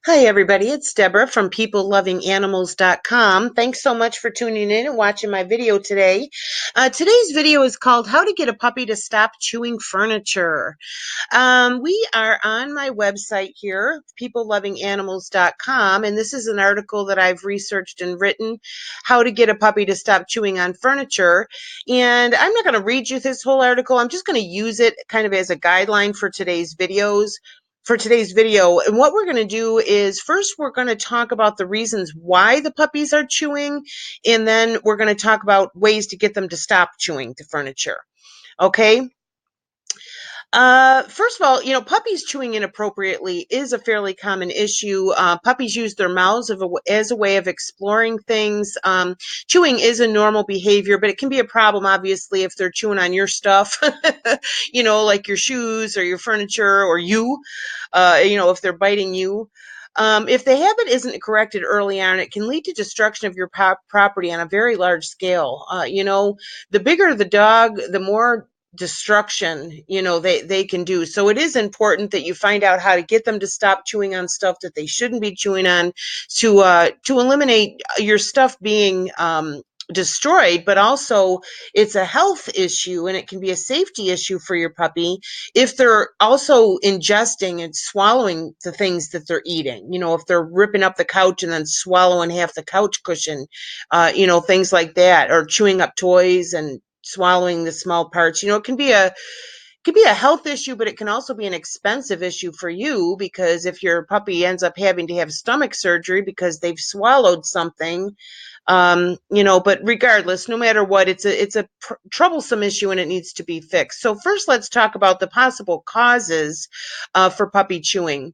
Hi, everybody. It's Deborah from PeopleLovingAnimals.com. Thanks so much for tuning in and watching my video today. Today's video is called How to Get a Puppy to Stop Chewing Furniture. We are on my website here, PeopleLovingAnimals.com, and this is an article that I've researched and written, How to Get a Puppy to Stop Chewing on Furniture. And I'm not going to read you this whole article. I'm just going to use it kind of as a guideline for today's videos. For today's video. And what we're going to do is first we're going to talk about the reasons why the puppies are chewing, and then we're going to talk about ways to get them to stop chewing the furniture. Okay. First of all, puppies chewing inappropriately is a fairly common issue. Puppies use their mouths as a way of exploring things. Chewing is a normal behavior, but it can be a problem, obviously, if they're chewing on your stuff, like your shoes or your furniture or if they're biting you. If the habit isn't corrected early on, it can lead to destruction of your property on a very large scale. The bigger the dog, the more destruction they can do. So it is important that you find out how to get them to stop chewing on stuff that they shouldn't be chewing on, to eliminate your stuff being destroyed. But also it's a health issue, and it can be a safety issue for your puppy if they're also ingesting and swallowing the things that they're eating. If they're ripping up the couch and then swallowing half the couch cushion, things like that, or chewing up toys and swallowing the small parts. It can be a health issue, but it can also be an expensive issue for you, because if your puppy ends up having to have stomach surgery because they've swallowed something, but regardless, no matter what, it's a troublesome issue, and it needs to be fixed. So first, let's talk about the possible causes for puppy chewing.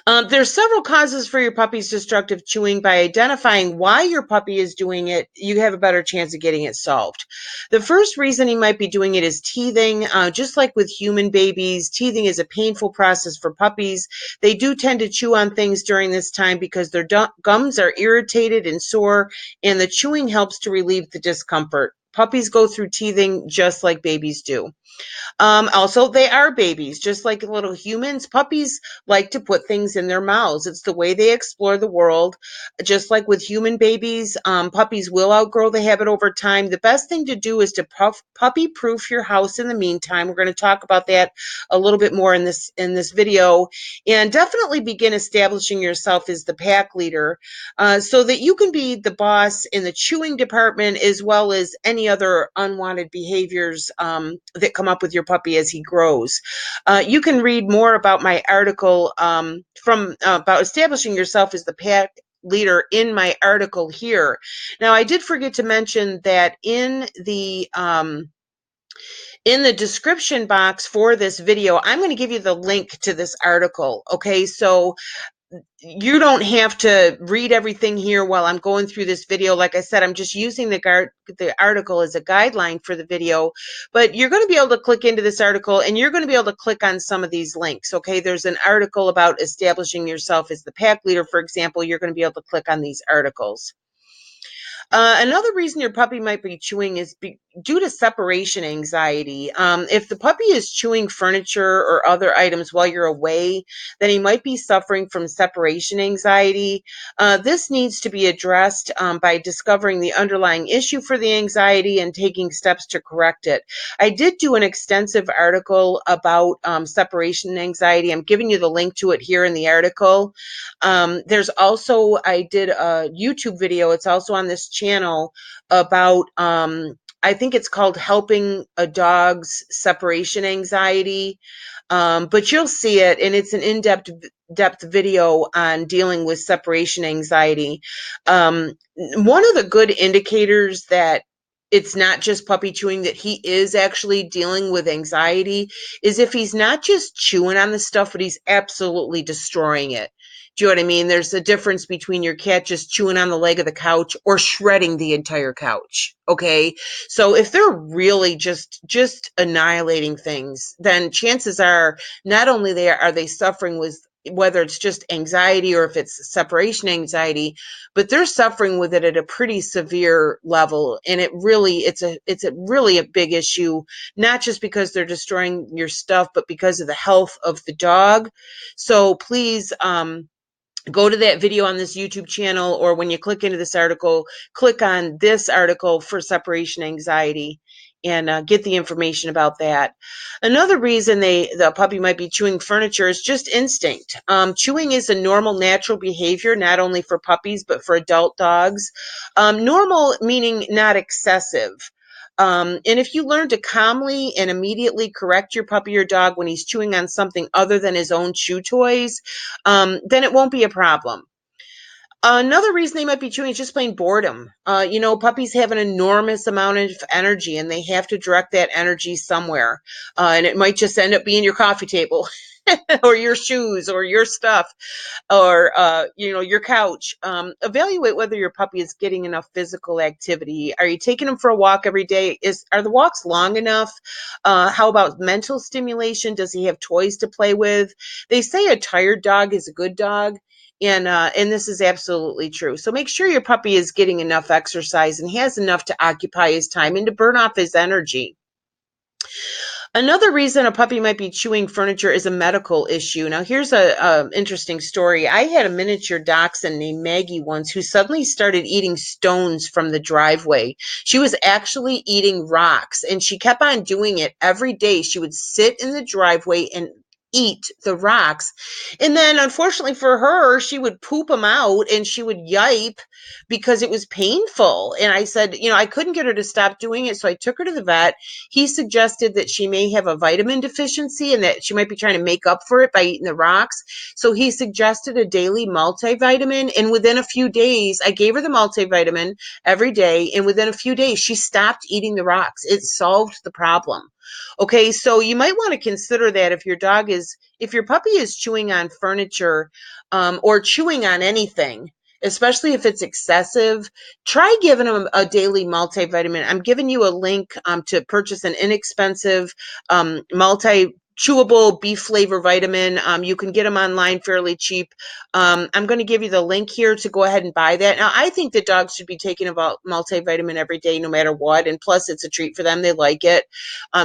There's several causes for your puppy's destructive chewing. By identifying why your puppy is doing it, you have a better chance of getting it solved. The first reason he might be doing it is teething. Just like with human babies, teething is a painful process for puppies. They do tend to chew on things during this time because their gums are irritated and sore, and the chewing helps to relieve the discomfort. Puppies go through teething just like babies do. Also, they are babies, just like little humans. Puppies like to put things in their mouths. It's the way they explore the world. Just like with human babies, puppies will outgrow the habit over time. The best thing to do is to puppy-proof your house in the meantime. We're going to talk about that a little bit more in this video. And definitely begin establishing yourself as the pack leader, so that you can be the boss in the chewing department, as well as any other unwanted behaviors that come up with your puppy as he grows. You can read more about my article about establishing yourself as the pack leader in my article here. Now, I did forget to mention that in the description box for this video, I'm going to give you the link to this article. Okay, so you don't have to read everything here while I'm going through this video. Like I said, I'm just using the article as a guideline for the video, but you're going to be able to click into this article, and you're going to be able to click on some of these links. Okay, there's an article about establishing yourself as the pack leader, for example. You're going to be able to click on these articles. Another reason your puppy might be chewing is due to separation anxiety. If the puppy is chewing furniture or other items while you're away, then he might be suffering from separation anxiety. This needs to be addressed by discovering the underlying issue for the anxiety and taking steps to correct it. I did do an extensive article about separation anxiety. I'm giving you the link to it here in the article. There's also, I did a YouTube video. It's also on this channel about, I think it's called Helping a Dog's Separation Anxiety. But you'll see it, and it's an in-depth video on dealing with separation anxiety. One of the good indicators that it's not just puppy chewing, that he is actually dealing with anxiety, is if he's not just chewing on the stuff, but he's absolutely destroying it. Do you know what I mean? There's a difference between your cat just chewing on the leg of the couch or shredding the entire couch. Okay. So if they're really just annihilating things, then chances are not only are they suffering with, whether it's just anxiety or if it's separation anxiety, but they're suffering with it at a pretty severe level. And it's really a big issue, not just because they're destroying your stuff, but because of the health of the dog. So please, go to that video on this YouTube channel, or when you click into this article, click on this article for separation anxiety and get the information about that. Another reason the puppy might be chewing furniture is just instinct. Chewing is a normal, natural behavior, not only for puppies, but for adult dogs. Normal meaning not excessive. And if you learn to calmly and immediately correct your puppy or dog when he's chewing on something other than his own chew toys, then it won't be a problem. Another reason they might be chewing is just plain boredom. Puppies have an enormous amount of energy and they have to direct that energy somewhere. And it might just end up being your coffee table or your shoes or your stuff or your couch. Evaluate whether your puppy is getting enough physical activity. Are you taking them for a walk every day? Are the walks long enough? How about mental stimulation? Does he have toys to play with? They say a tired dog is a good dog. And this is absolutely true. So make sure your puppy is getting enough exercise and has enough to occupy his time and to burn off his energy. Another reason a puppy might be chewing furniture is a medical issue. Now, here's a interesting story. I had a miniature dachshund named Maggie once who suddenly started eating stones from the driveway. She was actually eating rocks, and she kept on doing it every day. She would sit in the driveway and eat the rocks. And then, unfortunately for her, she would poop them out and she would yipe because it was painful. And I said, I couldn't get her to stop doing it. So I took her to the vet. He suggested that she may have a vitamin deficiency and that she might be trying to make up for it by eating the rocks. So he suggested a daily multivitamin. And within a few days, I gave her the multivitamin every day. And within a few days, she stopped eating the rocks. It solved the problem. Okay, so you might want to consider that if your puppy is chewing on furniture or chewing on anything, especially if it's excessive, try giving them a daily multivitamin. I'm giving you a link to purchase an inexpensive chewable beef flavor vitamin. You can get them online fairly cheap. I'm going to give you the link here to go ahead and buy that. Now, I think that dogs should be taking a multivitamin every day, no matter what. And plus, it's a treat for them. They like it.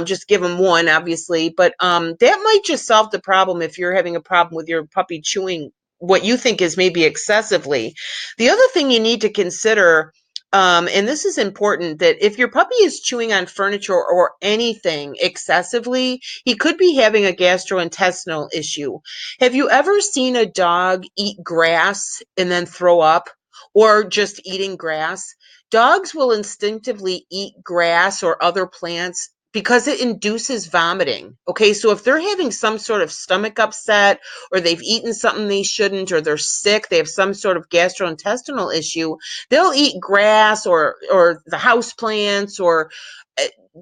Just give them one, obviously. But that might just solve the problem if you're having a problem with your puppy chewing what you think is maybe excessively. The other thing you need to consider, and this is important, that if your puppy is chewing on furniture or anything excessively, he could be having a gastrointestinal issue. Have you ever seen a dog eat grass and then throw up, or just eating grass? Dogs will instinctively eat grass or other plants because it induces vomiting. Okay, so if they're having some sort of stomach upset, or they've eaten something they shouldn't, or they're sick, they have some sort of gastrointestinal issue, they'll eat grass or the house plants or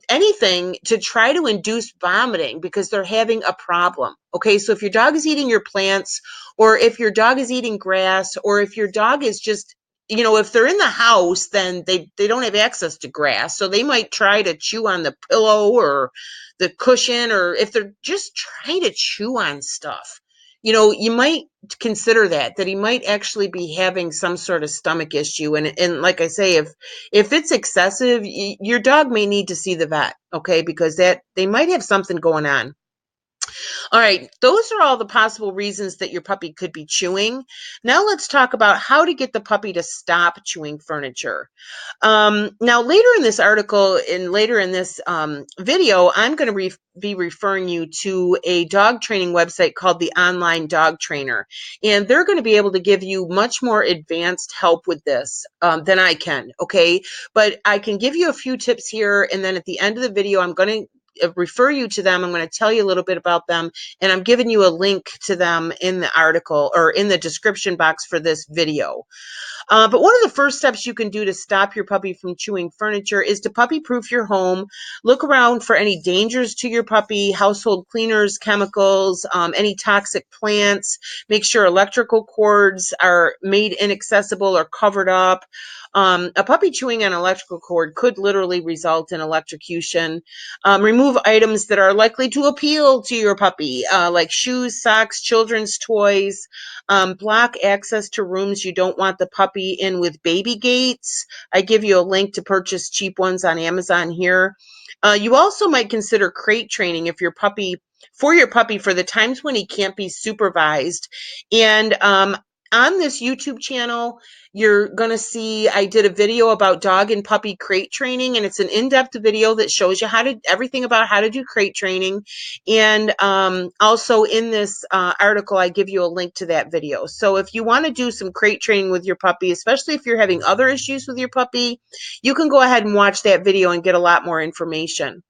anything to try to induce vomiting because they're having a problem. Okay, so if your dog is eating your plants, or if your dog is eating grass, or if your dog is just if they're in the house, then they don't have access to grass. So they might try to chew on the pillow or the cushion, or if they're just trying to chew on stuff, you might consider that he might actually be having some sort of stomach issue. And like I say, if it's excessive, your dog may need to see the vet, okay, because that they might have something going on. All right, those are all the possible reasons that your puppy could be chewing. Now let's talk about how to get the puppy to stop chewing furniture. Now, later in this article and later in this video, I'm going to be referring you to a dog training website called the Online Dog Trainer. And they're going to be able to give you much more advanced help with this than I can, okay? But I can give you a few tips here, and then at the end of the video, I'm going to refer you to them. I'm going to tell you a little bit about them, and I'm giving you a link to them in the article or in the description box for this video. But one of the first steps you can do to stop your puppy from chewing furniture is to puppy-proof your home. Look around for any dangers to your puppy, household cleaners, chemicals, any toxic plants. Make sure electrical cords are made inaccessible or covered up. A puppy chewing on an electrical cord could literally result in electrocution. Remove items that are likely to appeal to your puppy, like shoes, socks, children's toys. Block access to rooms you don't want the puppy in with baby gates. I give you a link to purchase cheap ones on Amazon here. You also might consider crate training for your puppy for the times when he can't be supervised. And On this YouTube channel, you're going to see I did a video about dog and puppy crate training, and it's an in-depth video that shows you everything about how to do crate training. And also in this article, I give you a link to that video. So if you want to do some crate training with your puppy, especially if you're having other issues with your puppy, you can go ahead and watch that video and get a lot more information.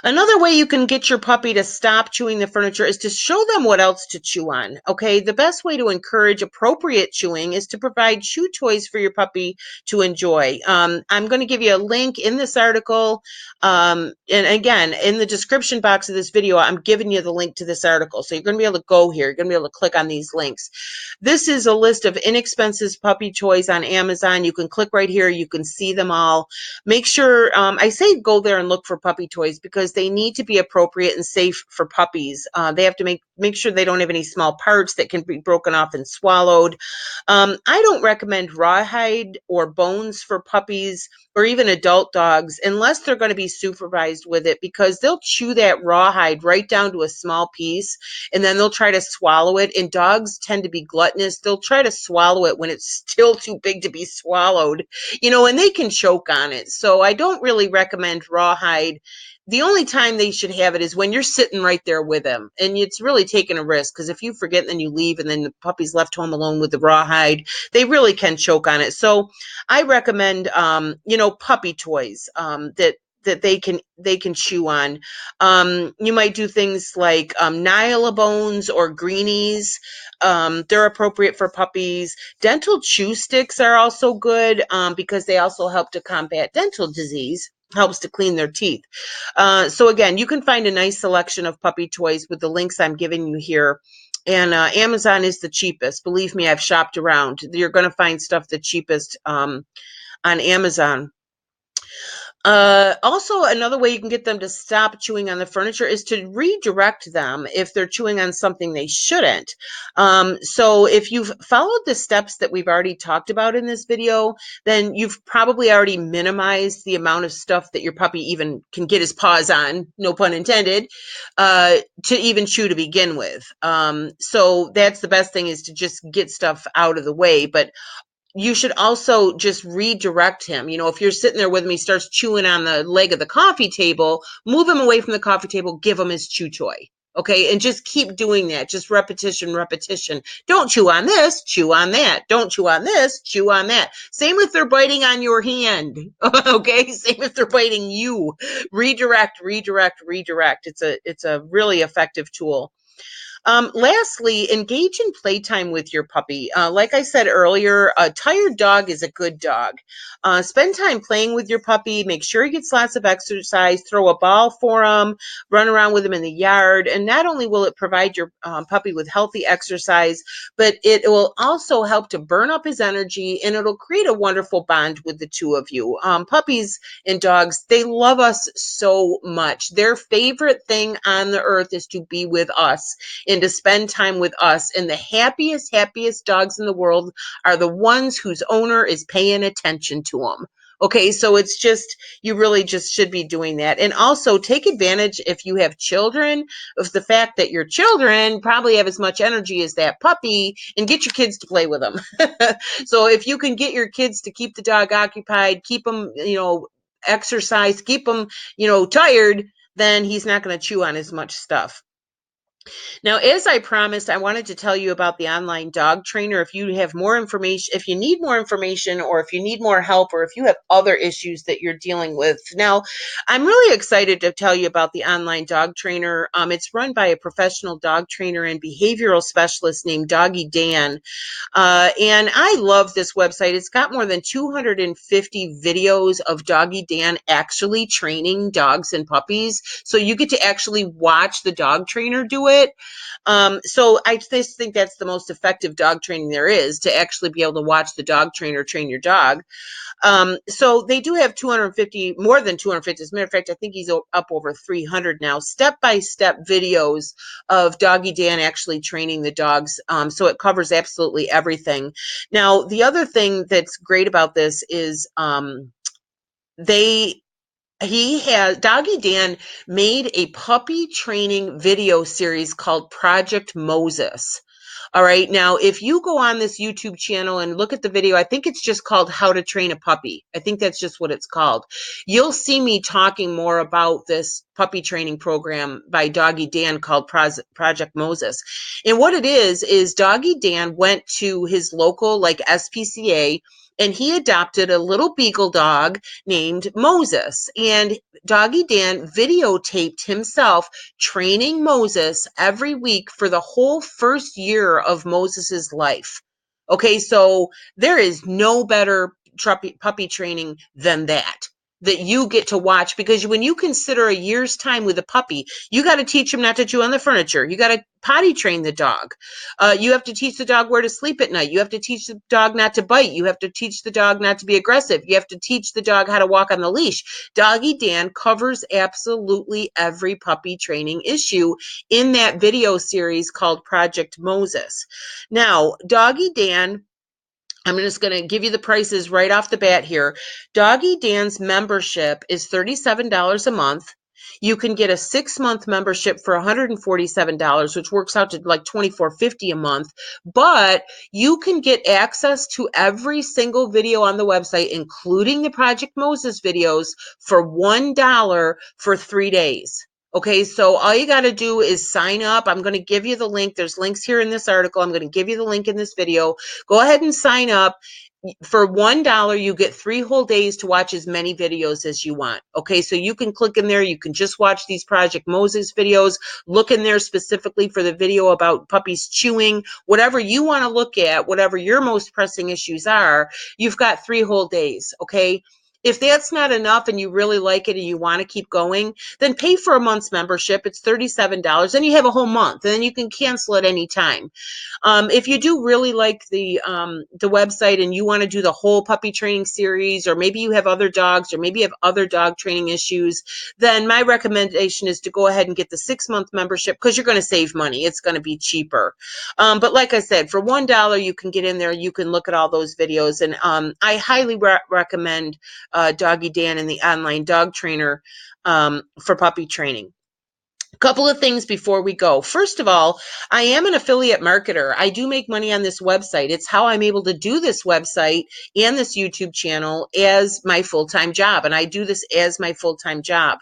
Another way you can get your puppy to stop chewing the furniture is to show them what else to chew on. Okay, the best way to encourage appropriate chewing is to provide chew toys for your puppy to enjoy. I'm going to give you a link in this article. And again, in the description box of this video, I'm giving you the link to this article. So you're going to be able to go here. You're going to be able to click on these links. This is a list of inexpensive puppy toys on Amazon. You can click right here. You can see them all. Make sure, I say go there and look for puppy toys because they need to be appropriate and safe for puppies. They have to make sure they don't have any small parts that can be broken off and swallowed. I don't recommend rawhide or bones for puppies or even adult dogs unless they're going to be supervised with it, because they'll chew that rawhide right down to a small piece and then they'll try to swallow it. And dogs tend to be gluttonous. They'll try to swallow it when it's still too big to be swallowed, and they can choke on it. So I don't really recommend rawhide. The only time they should have it is when you're sitting right there with them, and it's really taking a risk, because if you forget and then you leave and then the puppy's left home alone with the rawhide, they really can choke on it. So I recommend, puppy toys that they can chew on. You might do things like Nylabones or Greenies. They're appropriate for puppies. Dental chew sticks are also good because they also help to combat dental disease, helps to clean their teeth. So again, you can find a nice selection of puppy toys with the links I'm giving you here. And Amazon is the cheapest. Believe me, I've shopped around. You're going to find stuff the cheapest on Amazon. Also, another way you can get them to stop chewing on the furniture is to redirect them if they're chewing on something they shouldn't. So if you've followed the steps that we've already talked about in this video, then you've probably already minimized the amount of stuff that your puppy even can get his paws on, no pun intended, to even chew to begin with. So that's the best thing, is to just get stuff out of the way. But you should also just redirect him. If you're sitting there with him, he starts chewing on the leg of the coffee table, move him away from the coffee table, give him his chew toy. Okay. And just keep doing that. Just repetition, repetition. Don't chew on this, chew on that. Don't chew on this, chew on that. Same if they're biting on your hand. Okay. Same if they're biting you. Redirect, redirect, redirect. It's a really effective tool. Lastly, engage in playtime with your puppy. Like I said earlier, a tired dog is a good dog. Spend time playing with your puppy. Make sure he gets lots of exercise. Throw a ball for him. Run around with him in the yard. And not only will it provide your puppy with healthy exercise, but it will also help to burn up his energy, and it'll create a wonderful bond with the two of you. Puppies and dogs, they love us so much. Their favorite thing on the earth is to be with us and to spend time with us. And the happiest dogs in the world are the ones whose owner is paying attention to them. Okay, so it's just, you really just should be doing that. And also take advantage, if you have children, of the fact that your children probably have as much energy as that puppy, and get your kids to play with them. So if you can get your kids to keep the dog occupied, keep them, exercise, keep them, tired, then he's not going to chew on as much stuff. Now, as I promised, I wanted to tell you about the online dog trainer. If you have more information, if you need more information, or if you need more help, or if you have other issues that you're dealing with. Now, I'm really excited to tell you about the online dog trainer. It's run by a professional dog trainer and behavioral specialist named Doggy Dan. And I love this website. It's got more than 250 videos of Doggy Dan actually training dogs and puppies. So you get to actually watch the dog trainer do it. So I just think that's the most effective dog training there is, to actually be able to watch the dog trainer train your dog. So they do have 250, more than 250. As a matter of fact, I think he's up over 300 now, step-by-step videos of Doggy Dan actually training the dogs. So it covers absolutely everything. Now, the other thing that's great about this is Doggy Dan made a puppy training video series called Project Moses. All right. Now, if you go on this YouTube channel and look at the video, I think it's just called How to Train a Puppy. I think that's just what it's called. You'll see me talking more about this puppy training program by Doggy Dan called Project Moses. And what it is Doggy Dan went to his local like SPCA and he adopted a little beagle dog named Moses. And Doggy Dan videotaped himself training Moses every week for the whole first year of Moses's life. Okay, so there is no better puppy training than that you get to watch, because when you consider a year's time with a puppy, you got to teach him not to chew on the furniture. You got to potty train the dog. You have to teach the dog where to sleep at night. You have to teach the dog not to bite. You have to teach the dog not to be aggressive. You have to teach the dog how to walk on the leash. Doggy Dan covers absolutely every puppy training issue in that video series called Project Moses. Now, Doggy Dan, I'm just going to give you the prices right off the bat here. Doggy Dan's membership is $37 a month. You can get a 6-month membership for $147, which works out to like $24.50 a month. But you can get access to every single video on the website, including the Project Moses videos, for $1 for 3 days. Okay, so all you got to do is sign up. I'm going to give you the link. There's links here in this article. I'm going to give you the link in this video. Go ahead and sign up. For $1, you get 3 whole days to watch as many videos as you want. Okay, so you can click in there. You can just watch these Project Moses videos. Look in there specifically for the video about puppies chewing. Whatever you want to look at, whatever your most pressing issues are, you've got 3 whole days. Okay. If that's not enough and you really like it and you want to keep going, then pay for a month's membership. It's $37. Then you have a whole month, and then you can cancel at any time. If you do really like the website and you want to do the whole puppy training series, or maybe you have other dogs, or maybe you have other dog training issues, then my recommendation is to go ahead and get the 6-month membership, because you're going to save money. It's going to be cheaper. But like I said, for $1, you can get in there. You can look at all those videos, and I highly recommend Doggy Dan and the online dog trainer for puppy training. A couple of things before we go. First of all, I am an affiliate marketer. I do make money on this website. It's how I'm able to do this website and this YouTube channel as my full-time job. And I do this as my full-time job.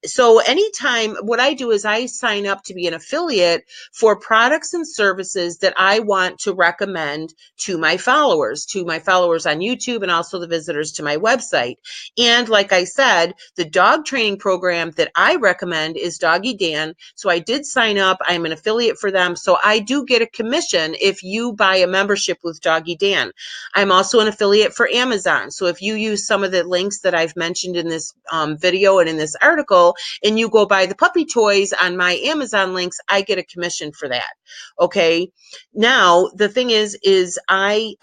So anytime, what I do is I sign up to be an affiliate for products and services that I want to recommend to my followers on YouTube, and also the visitors to my website. And like I said, the dog training program that I recommend is Doggy Dan. So I did sign up. I'm an affiliate for them. So I do get a commission if you buy a membership with Doggy Dan. I'm also an affiliate for Amazon. So if you use some of the links that I've mentioned in this video and in this article, and you go buy the puppy toys on my Amazon links, I get a commission for that. Okay. Now, the thing is I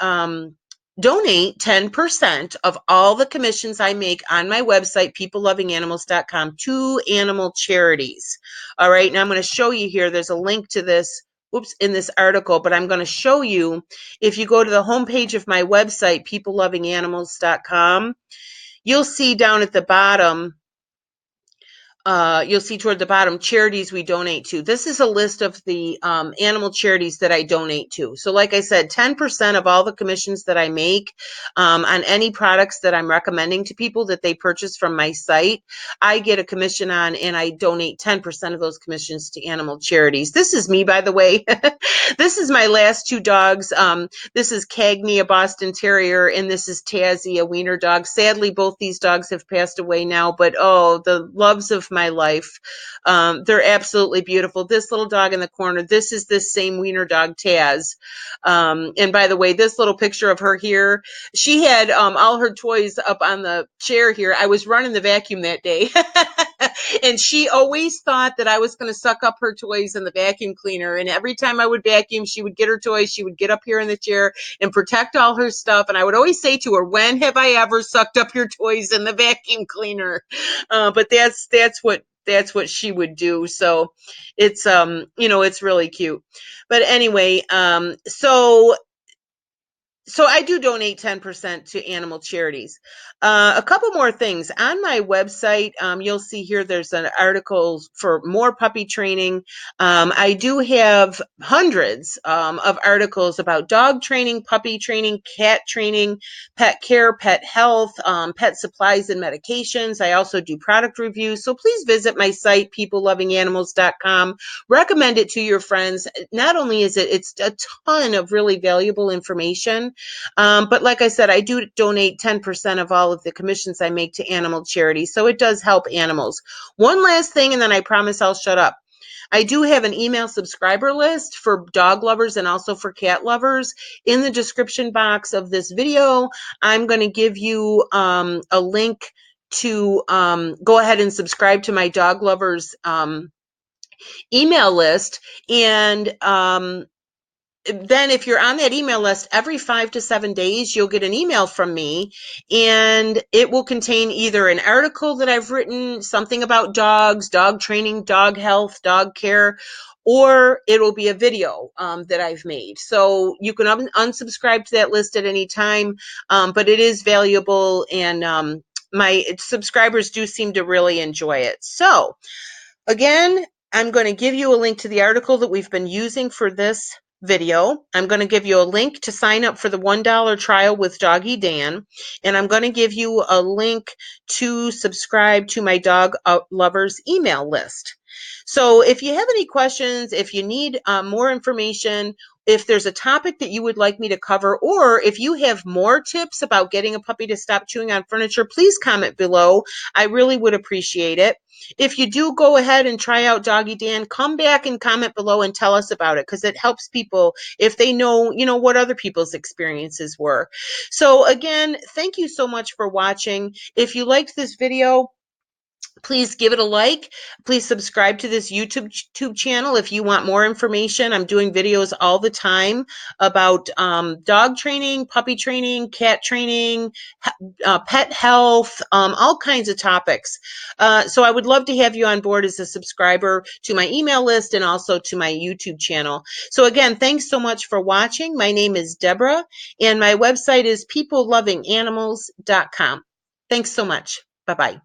donate 10% of all the commissions I make on my website, peoplelovinganimals.com, to animal charities. All right. Now I'm going to show you here. There's a link to this in this article, but I'm going to show you, if you go to the homepage of my website, peoplelovinganimals.com, you'll see down at the bottom, you'll see toward the bottom, charities we donate to. This is a list of the animal charities that I donate to. So like I said, 10% of all the commissions that I make on any products that I'm recommending to people that they purchase from my site, I get a commission on, and I donate 10% of those commissions to animal charities. This is me, by the way. This is my last 2 dogs. This is Cagney, a Boston Terrier, and this is Tazzy, a wiener dog. Sadly, both these dogs have passed away now, but oh, the loves of my life. They're absolutely beautiful. This little dog in the corner, this is this same wiener dog, Taz. And by the way, this little picture of her here, she had all her toys up on the chair here. I was running the vacuum that day. And she always thought that I was going to suck up her toys in the vacuum cleaner. And every time I would vacuum, she would get her toys. She would get up here in the chair and protect all her stuff. And I would always say to her, when have I ever sucked up your toys in the vacuum cleaner? But that's what she would do. So it's, it's really cute. But anyway, so So I do donate 10% to animal charities. A couple more things. On my website, you'll see here there's an article for more puppy training. I do have hundreds of articles about dog training, puppy training, cat training, pet care, pet health, pet supplies and medications. I also do product reviews. So please visit my site, peoplelovinganimals.com. Recommend it to your friends. Not only is it's a ton of really valuable information, but like I said, I do donate 10% of all of the commissions I make to animal charities. So it does help animals. One last thing, and then I promise I'll shut up. I do have an email subscriber list for dog lovers and also for cat lovers. In the description box of this video, I'm going to give you a link to go ahead and subscribe to my dog lovers email list. And then if you're on that email list, every 5 to 7 days, you'll get an email from me, and it will contain either an article that I've written, something about dogs, dog training, dog health, dog care, or it will be a video that I've made. So you can unsubscribe to that list at any time, but it is valuable, and my subscribers do seem to really enjoy it. So again, I'm going to give you a link to the article that we've been using for this video. I'm going to give you a link to sign up for the $1 trial with Doggy Dan, and I'm going to give you a link to subscribe to my dog lovers email list. So if you have any questions, if you need more information, if there's a topic that you would like me to cover, or if you have more tips about getting a puppy to stop chewing on furniture, please comment below. I really would appreciate it. If you do go ahead and try out Doggy Dan, come back and comment below and tell us about it, because it helps people if they know, what other people's experiences were. So again, thank you so much for watching. If you liked this video, please give it a like. Please subscribe to this YouTube channel if you want more information. I'm doing videos all the time about dog training, puppy training, cat training, pet health, all kinds of topics. So I would love to have you on board as a subscriber to my email list and also to my YouTube channel. So again, thanks so much for watching. My name is Deborah, and my website is peoplelovinganimals.com. Thanks so much. Bye-bye.